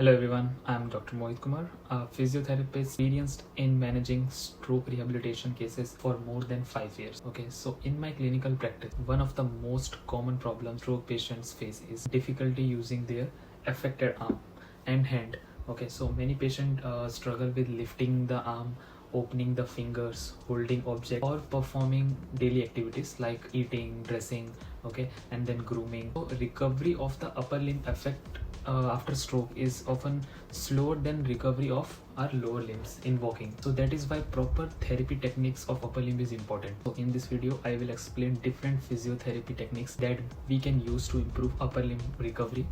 Hello everyone, I am Dr. Mohit Kumar, a physiotherapist experienced in managing stroke rehabilitation cases for more than 5 years. Okay, so in my clinical practice, one of the most common problems stroke patients face is difficulty using their affected arm and hand. Okay, so many patients struggle with lifting the arm, opening the fingers, holding objects, or performing daily activities like eating, dressing, okay, and then grooming. So recovery of the upper limb affect after stroke is often slower than recovery of our lower limbs in walking. So that is why proper therapy techniques of upper limb is important. So in this video I will explain different physiotherapy techniques that we can use to improve upper limb recovery.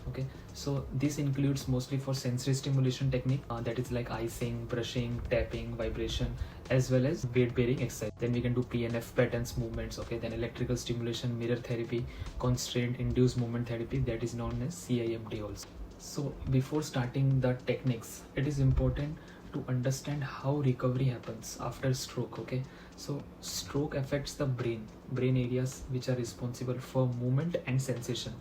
Okay, so this includes mostly for sensory stimulation technique, that is like icing, brushing, tapping, vibration, as well as weight bearing exercise. Then we can do PNF patterns movements. Okay, then electrical stimulation, mirror therapy, constraint induced movement therapy, that is known as CIMT also. So before starting the techniques, it is important to understand how recovery happens after stroke. Okay, so stroke affects the brain areas which are responsible for movement and sensation.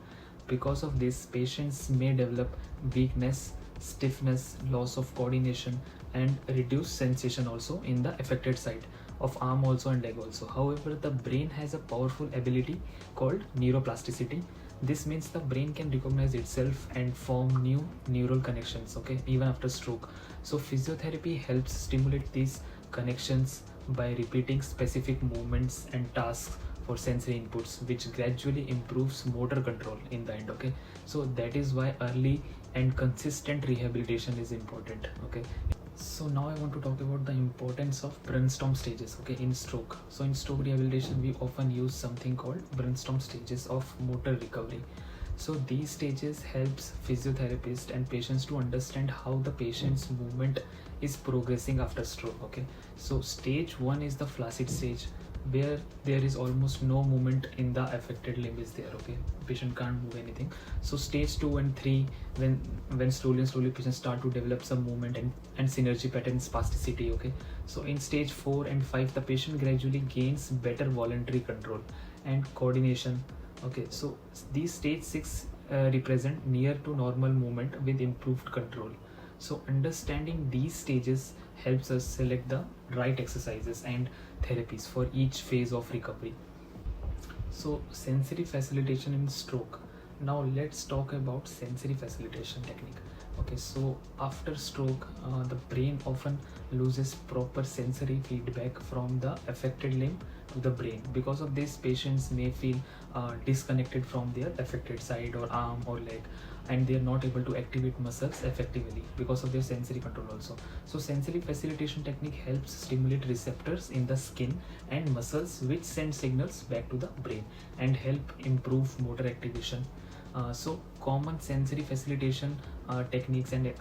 Because of this, patients may develop weakness, stiffness, loss of coordination, and reduced sensation also in the affected side of arm also and leg also. However, the brain has a powerful ability called neuroplasticity. This means the brain can recognize itself and form new neural connections, okay, even after stroke. So physiotherapy helps stimulate these connections by repeating specific movements and tasks for sensory inputs, which gradually improves motor control in the end. Okay, so that is why early and consistent rehabilitation is important. Okay, so now I want to talk about the importance of Brunnstrom stages, okay, in stroke. So in stroke rehabilitation we often use something called Brunnstrom stages of motor recovery. So these stages helps physiotherapists and patients to understand how the patient's movement is progressing after stroke. Okay, so stage 1 is the flaccid stage, where there is almost no movement in the affected limb is there. Okay, patient can't move anything. So stage 2 and 3, when slowly patients start to develop some movement and synergy patterns, spasticity. Okay, so in stage 4 and 5 the patient gradually gains better voluntary control and coordination. Okay, so these stage 6 represent near to normal movement with improved control. So understanding these stages helps us select the right exercises and therapies for each phase of recovery. So sensory facilitation in stroke. Now let's talk about sensory facilitation technique. Okay, so after stroke, the brain often loses proper sensory feedback from the affected limb to the brain. Because of this, patients may feel disconnected from their affected side or arm or leg, and they are not able to activate muscles effectively because of their sensory control also. So sensory facilitation technique helps stimulate receptors in the skin and muscles, which send signals back to the brain and help improve motor activation. So common sensory facilitation techniques and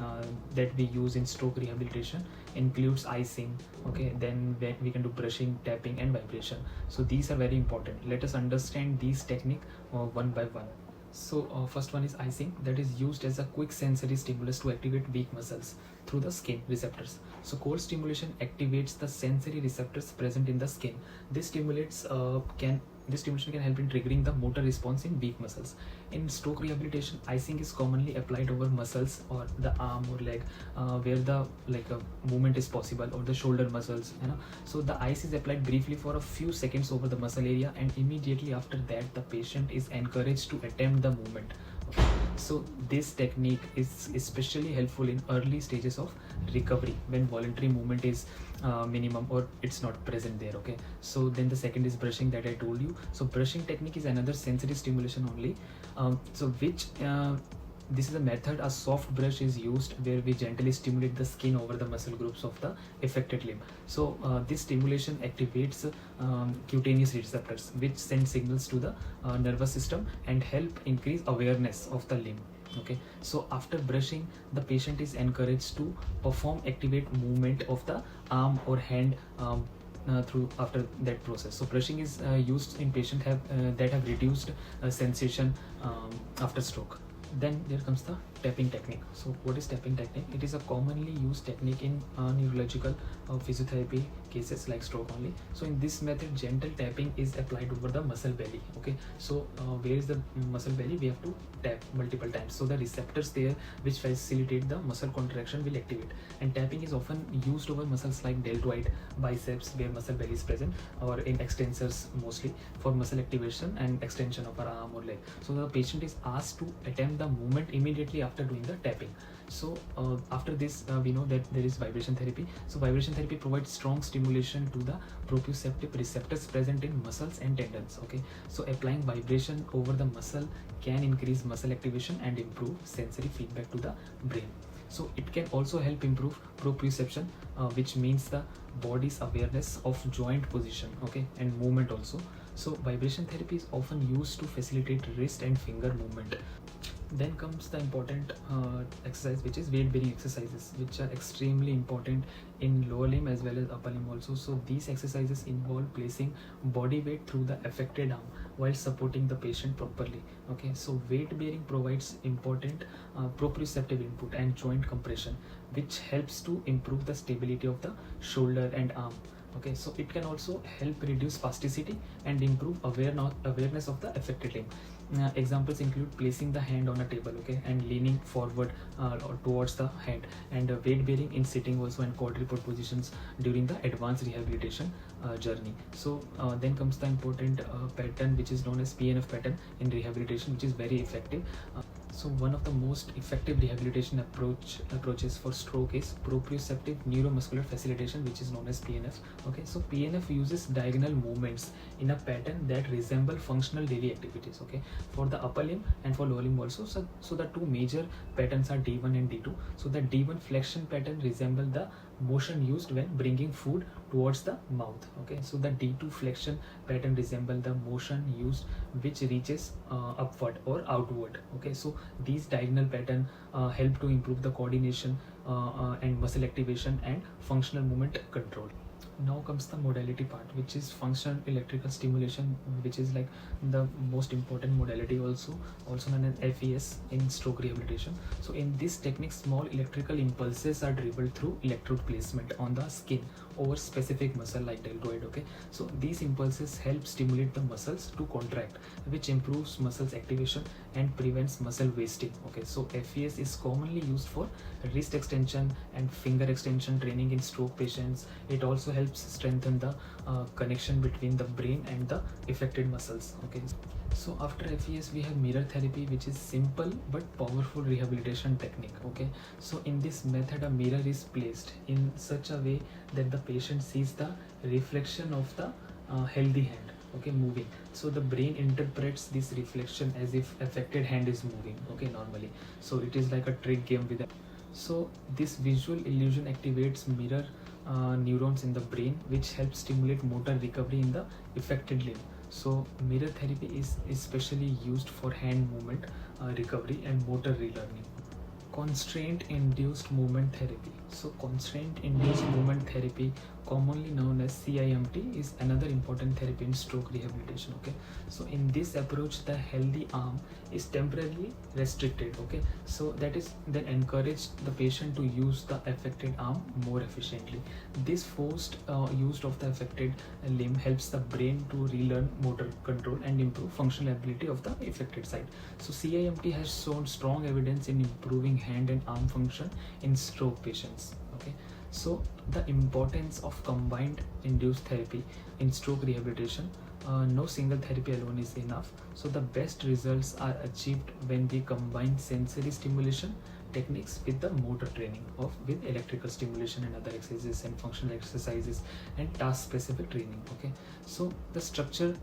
that we use in stroke rehabilitation includes icing. Okay, then we can do brushing, tapping, and vibration. So these are very important. Let us understand these technique one by one. So first one is icing, that is used as a quick sensory stimulus to activate weak muscles through the skin receptors. So cold stimulation activates the sensory receptors present in the skin. This stimulation can help in triggering the motor response in weak muscles. In stroke rehabilitation, icing is commonly applied over muscles or the arm or leg where the movement is possible, or the shoulder muscles, you know. So the ice is applied briefly for a few seconds over the muscle area, and immediately after that the patient is encouraged to attempt the movement. Okay. So this technique is especially helpful in early stages of recovery when voluntary movement is minimum or it's not present there. Okay, so then the second is brushing, that I told you. So brushing technique is another sensory stimulation only. This is a method. A soft brush is used where we gently stimulate the skin over the muscle groups of the affected limb. So this stimulation activates cutaneous receptors, which send signals to the nervous system and help increase awareness of the limb. Okay, so after brushing, the patient is encouraged to perform activate movement of the arm or hand through after that process. So brushing is used in patients that have reduced sensation after stroke. Then there comes the tapping technique. So what is tapping technique? It is a commonly used technique in neurological physiotherapy cases like stroke only. So in this method, gentle tapping is applied over the muscle belly. Okay, so where is the muscle belly? We have to tap multiple times, so the receptors there which facilitate the muscle contraction will activate. And tapping is often used over muscles like deltoid, biceps, where muscle belly is present, or in extensors mostly for muscle activation and extension of our arm or leg. So the patient is asked to attempt the movement immediately after doing the tapping. So after this, we know that there is vibration therapy. So vibration therapy provides strong stimulation to the proprioceptive receptors present in muscles and tendons. Okay, so applying vibration over the muscle can increase muscle activation and improve sensory feedback to the brain. So it can also help improve proprioception, which means the body's awareness of joint position, okay, and movement also. So vibration therapy is often used to facilitate wrist and finger movement. Then comes the important exercise, which is weight bearing exercises, which are extremely important in lower limb as well as upper limb also. So these exercises involve placing body weight through the affected arm while supporting the patient properly. Okay, so weight bearing provides important proprioceptive input and joint compression, which helps to improve the stability of the shoulder and arm. Okay, so it can also help reduce spasticity and improve awareness of the affected limb. Examples include placing the hand on a table, okay, and leaning forward or towards the head, and weight bearing in sitting also, and quadruped positions during the advanced rehabilitation journey. So then comes the important pattern, which is known as PNF pattern in rehabilitation, which is very effective. So one of the most effective rehabilitation approaches for stroke is proprioceptive neuromuscular facilitation, which is known as PNF. Okay, so PNF uses diagonal movements in a pattern that resemble functional daily activities. Okay, for the upper limb and for lower limb also. So the two major patterns are D1 and D2. So the D1 flexion pattern resemble the motion used when bringing food towards the mouth. Okay, so the D2 flexion pattern resemble the motion used which reaches upward or outward. Okay, so these diagonal pattern help to improve the coordination and muscle activation and functional movement control. Now comes the modality part, which is functional electrical stimulation, which is like the most important modality, also known as FES in stroke rehabilitation. So in this technique, small electrical impulses are dribbled through electrode placement on the skin over specific muscle like deltoid. Okay, so these impulses help stimulate the muscles to contract, which improves muscles activation and prevents muscle wasting. Okay, so FES is commonly used for wrist extension and finger extension training in stroke patients. It also helps strengthen the connection between the brain and the affected muscles. Okay, so after FES we have mirror therapy, which is simple but powerful rehabilitation technique. Okay, so in this method a mirror is placed in such a way that the patient sees the reflection of the healthy hand, okay, moving. So the brain interprets this reflection as if affected hand is moving, okay, normally. So it is like a trick game with it. So this visual illusion activates mirror neurons in the brain, which helps stimulate motor recovery in the affected limb. So mirror therapy is especially used for hand movement recovery and motor relearning. Constraint induced movement therapy. So constraint induced movement therapy, commonly known as CIMT, is another important therapy in stroke rehabilitation. Okay, so in this approach the healthy arm is temporarily restricted. Okay, so that is then encourage the patient to use the affected arm more efficiently. This forced use of the affected limb helps the brain to relearn motor control and improve functional ability of the affected side. So CIMT has shown strong evidence in improving hand and arm function in stroke patients. Okay, so the importance of combined induced therapy in stroke rehabilitation. No single therapy alone is enough. So the best results are achieved when we combine sensory stimulation techniques with the motor training with electrical stimulation and other exercises and functional exercises and task specific training. Okay, so the structured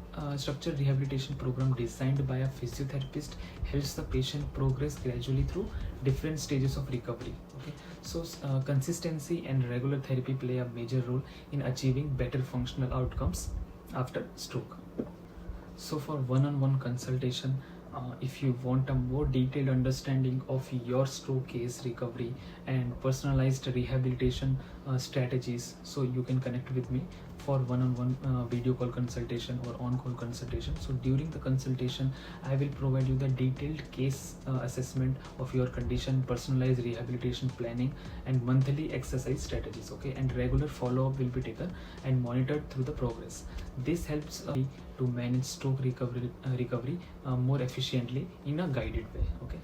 rehabilitation program designed by a physiotherapist helps the patient progress gradually through different stages of recovery. Okay, so consistency and regular therapy play a major role in achieving better functional outcomes after stroke. So for one-on-one consultation, if you want a more detailed understanding of your stroke case recovery and personalized rehabilitation strategies, so you can connect with me. for one-on-one video call consultation or on-call consultation. So during the consultation, I will provide you the detailed case assessment of your condition, personalized rehabilitation planning, and monthly exercise strategies. Okay, and regular follow-up will be taken and monitored through the progress. This helps to manage stroke recovery more efficiently in a guided way. Okay.